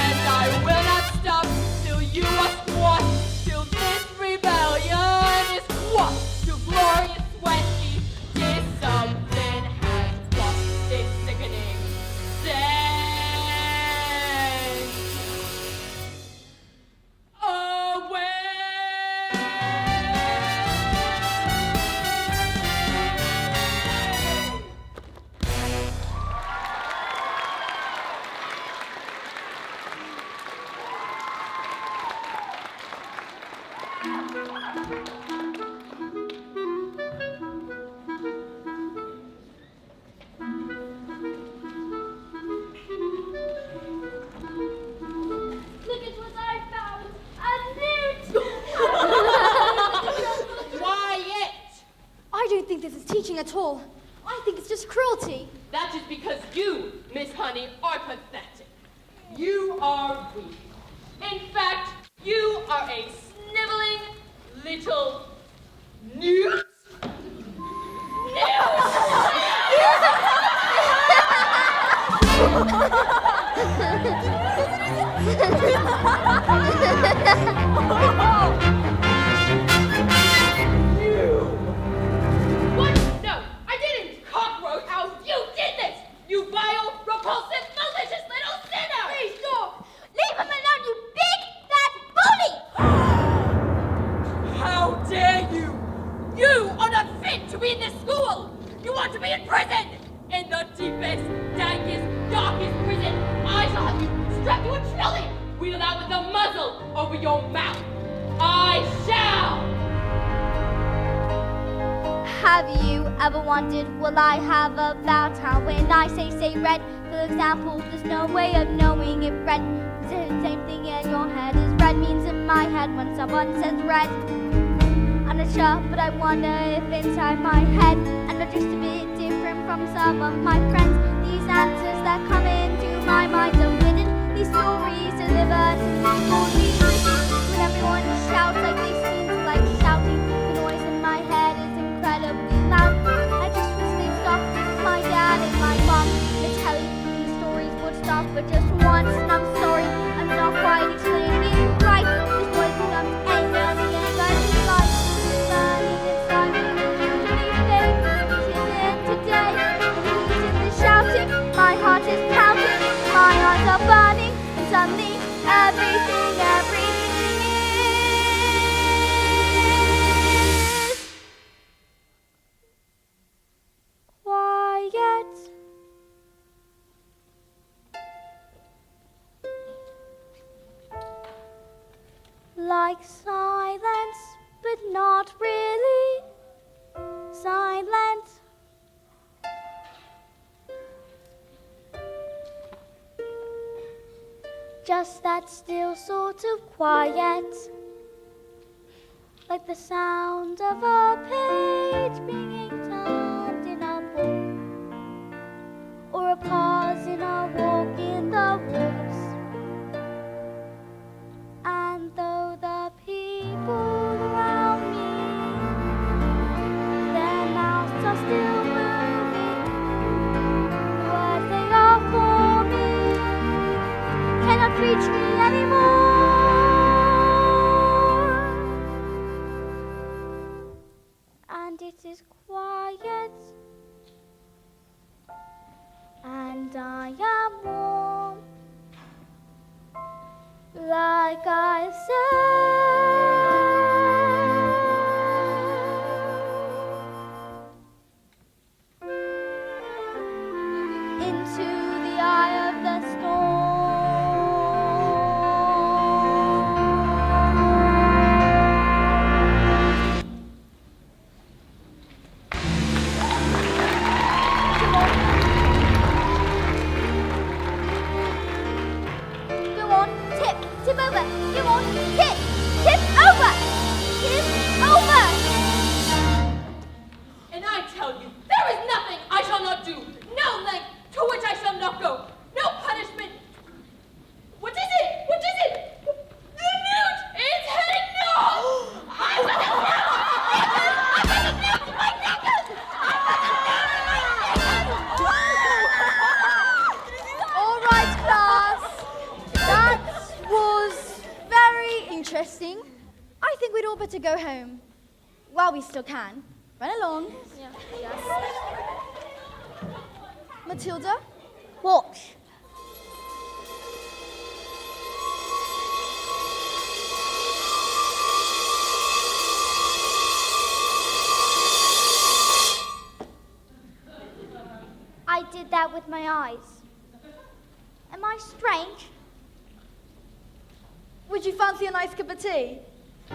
And I will not stop till you are squashed, till this rebellion is squashed, till glorious sweaty discipline has washed this sickening stench away. Look at what I found! A newt! Quiet! I don't think this is teaching at all. I think it's just cruelty. That is because you, Miss Honey, are pathetic. You are weak. In fact, you are a sniveling little newt. What? No, I didn't. Cockroach house, you did this. You vile, repulsive, malicious little sinner. Please stop! Leave him alone, you big, fat bully! How dare you? You are not fit to be in this school. You want to be in prison. In the deepest, dankest, darkest prison. I shall have you strapped to a trolley, wheeled out with a muzzle over your mouth. I shall. Have you ever wondered, will I have about how when I say red, for example, there's no way of knowing if red is the same thing in your head as red means in my head when someone says red. I'm not sure, but I wonder if inside my head, and not just a bit different from some of my friends, these answers that come into my mind are hidden, these stories delivered to me boldly written. When everyone shouts like they seem to like shouting, the noise in my head is incredibly loud. I just wish they'd stop. My dad and my mom been telling me these stories would stop, but just once, and I'm sorry, I'm not quite explaining it right. This noise becomes anger, and the anger is life. Burning inside me, usually fake. It isn't today. The reason is shouting, my heart is pounding, my eyes are burning, and suddenly everything is quiet. Like silence, but not really. silent. Just that still sort of quiet, like the sound of a page being turned in a book, or a pause in a walk in the woods. And though the people around me, their mouths are still moving, the words they are forming cannot reach me anymore. And it is quiet, and I am warm, like I said, into the eye of the storm. Go on, tip over. Go on, tip over. Tip over. And I tell you, there is nothing I shall not do, no length to which I shall not go, no punishment. What is it? What is it? The newt is heading north! I will All right, class. That was very interesting. I think we'd all better go home. While we still can. Run along. Yeah. Yes. Matilda? What? I did that with my eyes. Am I strange? Would you fancy a nice cup of tea? So,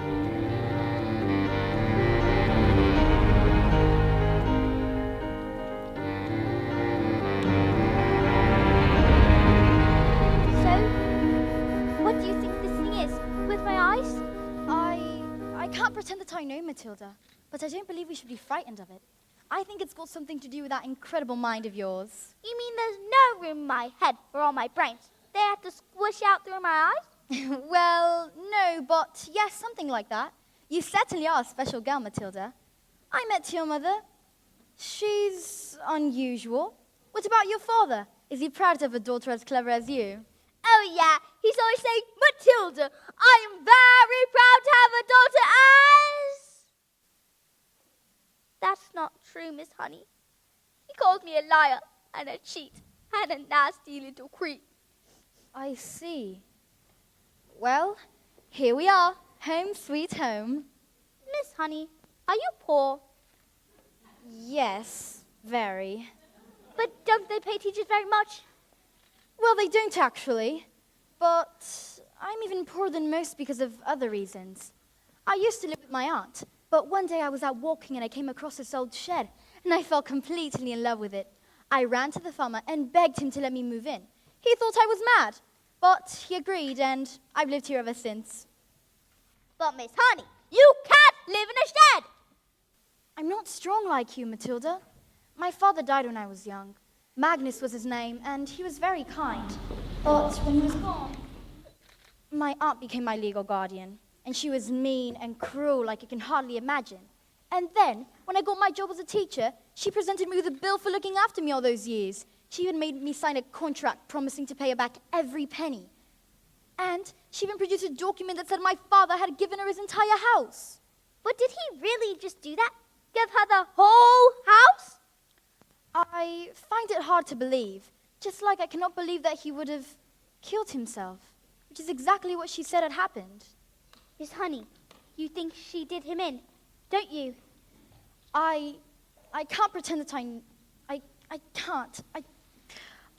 what do you think this thing is? With my eyes? I can't pretend that I know, Matilda, but I don't believe we should be frightened of it. I think it's got something to do with that incredible mind of yours. You mean there's no room in my head for all my brains? They have to squish out through my eyes? Well, no, but yes, something like that. You certainly are a special girl, Matilda. I met your mother. She's unusual. What about your father? Is he proud to have a daughter as clever as you? Oh yeah, he's always saying, Matilda, I am very proud to have a daughter as... That's not true, Miss Honey. He calls me a liar and a cheat and a nasty little creep. I see. Well, here we are. Home sweet home. Miss Honey, are you poor? Yes, very. But don't they pay teachers very much? Well, they don't actually. But I'm even poorer than most because of other reasons. I used to live with my aunt, but one day I was out walking and I came across this old shed, and I fell completely in love with it. I ran to the farmer and begged him to let me move in. He thought I was mad, but he agreed, and I've lived here ever since. But Miss Honey, you can't live in a shed! I'm not strong like you, Matilda. My father died when I was young. Magnus was his name, and he was very kind. But when he was gone, my aunt became my legal guardian, and she was mean and cruel like you can hardly imagine. And then, when I got my job as a teacher, she presented me with a bill for looking after me all those years. She even made me sign a contract promising to pay her back every penny. And she even produced a document that said my father had given her his entire house. But did he really just do that? Give her the whole house? I find it hard to believe, just like I cannot believe that he would have killed himself, which is exactly what she said had happened. Miss Honey, you think she did him in, don't you? I can't pretend that I can't.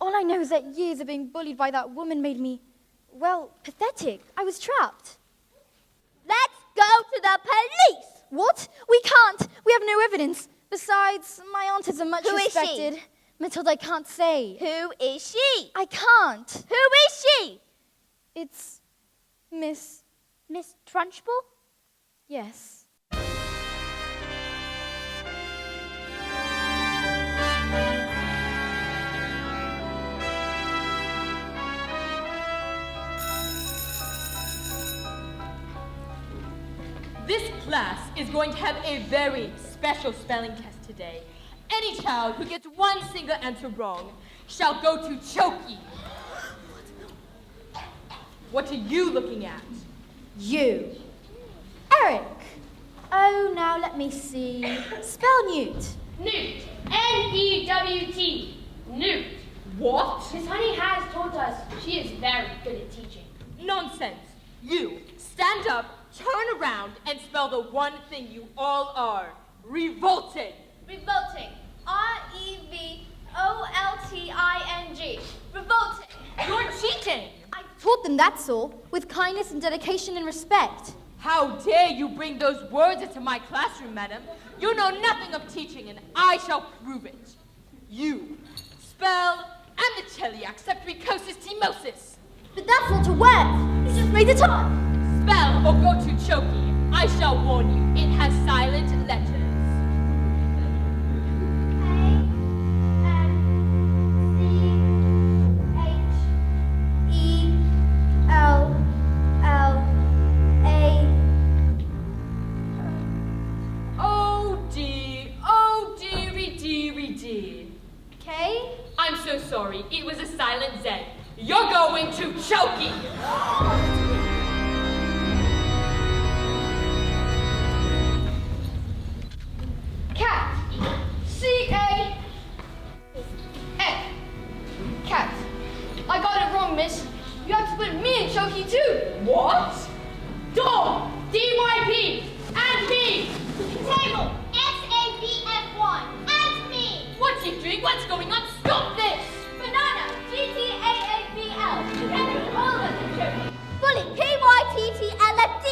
All I know is that years of being bullied by that woman made me, well, pathetic. I was trapped. Let's go to the police! What? We can't. We have no evidence. Besides, my aunt is a much Who is she? respected... Matilda, I can't say. Who is she? I can't. Who is she? It's Miss... Miss Trunchbull? Yes. This class is going to have a very special spelling test today. Any child who gets one single answer wrong shall go to Chokey. What are you looking at? You. Eric. Oh, now let me see. Spell Newt. Newt. N-E-W-T. Newt. What? Miss Honey has told us she is very good at teaching. Nonsense. You stand up, turn around, and spell the one thing you all are. Revolting. Revolting. R-E-V-O-L-T-I-N-G. Revolting. You're cheating. I taught them, that's all, with kindness and dedication and respect. How dare you bring those words into my classroom, madam? You know nothing of teaching, and I shall prove it. You spell amiceliac septricosis timosis. But that's not a word. You just made it up. Spell or go to Chokey. I shall warn you, it has silent letters. I'm so sorry. It was a silent Z. You're going to Chokey. Cat. C-A-F. Cat. I got it wrong, miss. You have to put me in Chokey too. What? Dog. D-Y-P. And me. Table. S-A-B-F-Y. And me. What's he doing? What's going on? Stop this! Banana. G-T-A-A-B-L. You can't put all of us in Chokey. Bully. P-Y-T-T-L-F-D.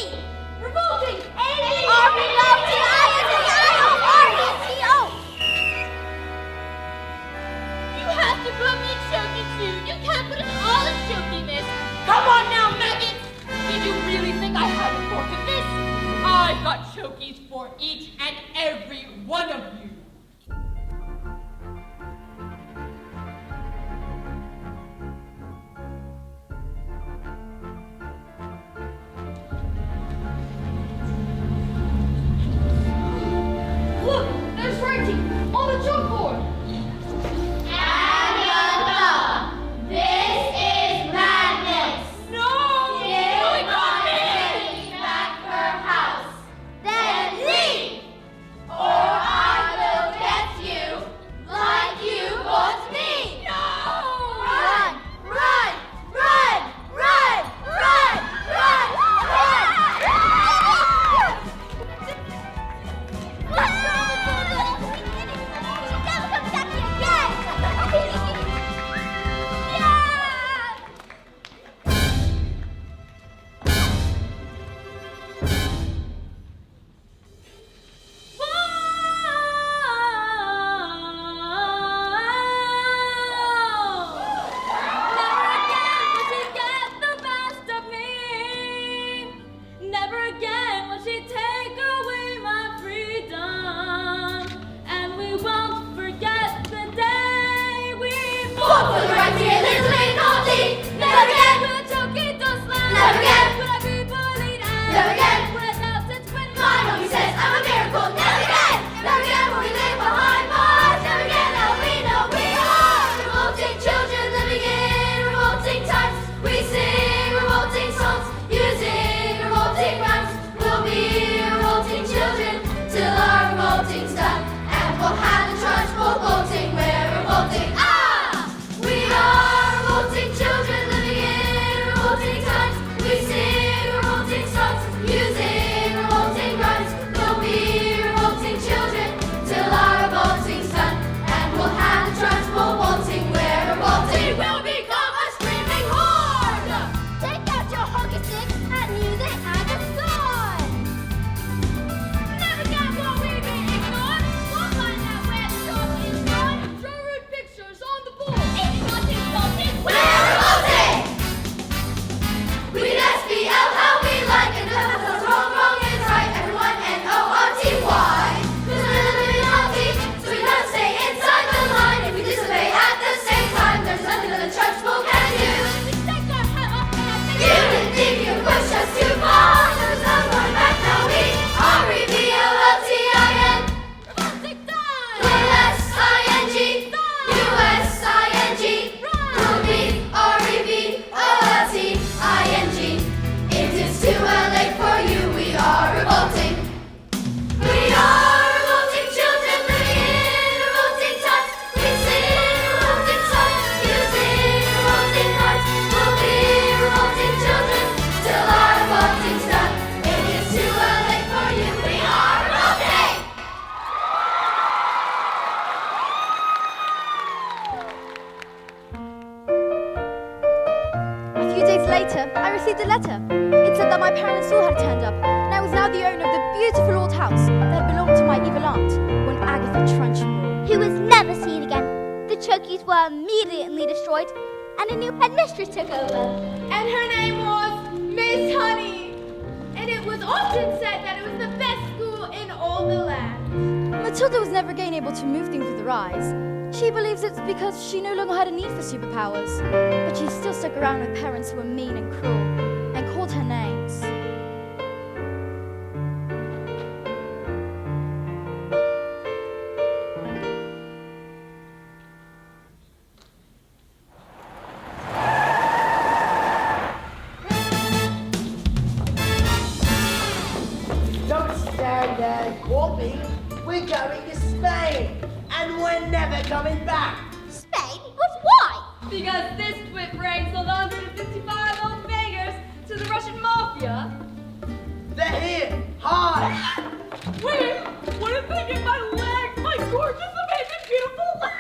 Revolting. R-E-V-O-T-I-N-T-I-O-R-E-T-O. You have to put me in Chokey too. You can't put us all in Chokey, miss. Come on now, maggots! Did you really think I hadn't thought of this? I've got Chokeys for each and every one of you. Look, there's writing on the chalkboard. Agatha, this is madness. No! Give Bonnie back her house. Then leave, or I my parents all had turned up, and I was now the owner of the beautiful old house that had belonged to my evil aunt, one Agatha Trunchbull. Who was never seen again. The Chokeys were immediately destroyed, and a new headmistress took over. And her name was Miss Honey. And it was often said that it was the best school in all the land. Matilda was never again able to move things with her eyes. She believes it's because she no longer had a need for superpowers, but she still stuck around with parents who were mean and cruel, and called her names. Don't stand there and call me. We're going to Spain, and we're never coming back. Spain? But why? Because this trip brings 165 old beggars to the Russian mafia. They're here. Hi. Wait, what if they get my leg? My gorgeous, amazing, beautiful leg!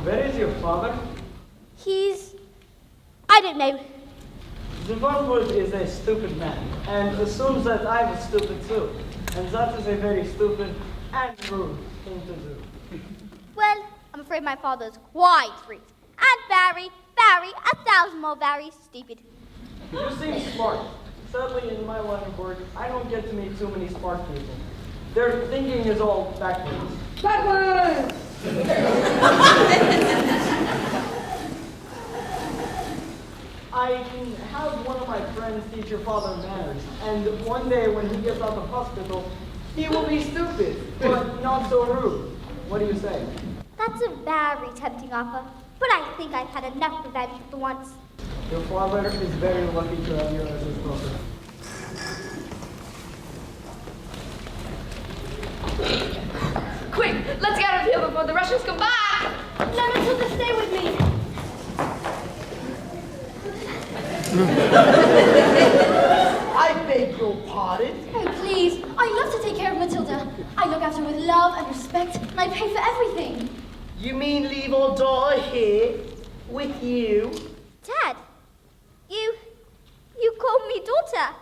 Where is your father? I don't know. The Wormwood is a stupid man, and assumes that I was stupid too. And that is a very stupid and rude thing to do. Well, I'm afraid my father's quite rude. And very, 1,000 more very stupid. You seem smart. Sadly, in my line of work, I don't get to meet too many smart people. Their thinking is all backwards. Backwards! I have one of my friends teach your father manners, and one day when he gets out of hospital, he will be stupid, but not so rude. What do you say? That's a very tempting offer, but I think I've had enough revenge for once. Your father is very lucky to have you as his brother. Quick, let's get out of here before the Russians come back! Let Matilda stay with me. I beg your pardon. Oh, please. I love to take care of Matilda. I look after her with love and respect, and I pay for everything. You mean leave our daughter here with you? Dad, you called me daughter.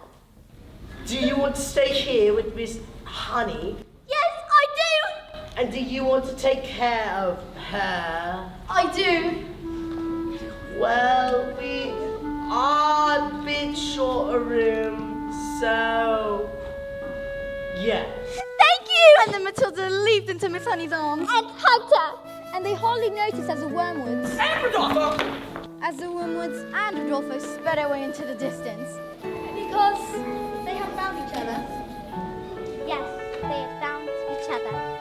Do you want to stay here with Miss Honey? Yes, I do. And do you want to take care of her? I do. Well, we are a bit short of room, so yeah. Thank you! And then Matilda leaped into Miss Honey's arms. And hugged her. And they hardly noticed as the Wormwoods. And Rodolfo! As the Wormwoods and Rodolfo sped away into the distance. Because they had found each other. Yes, they had found each other.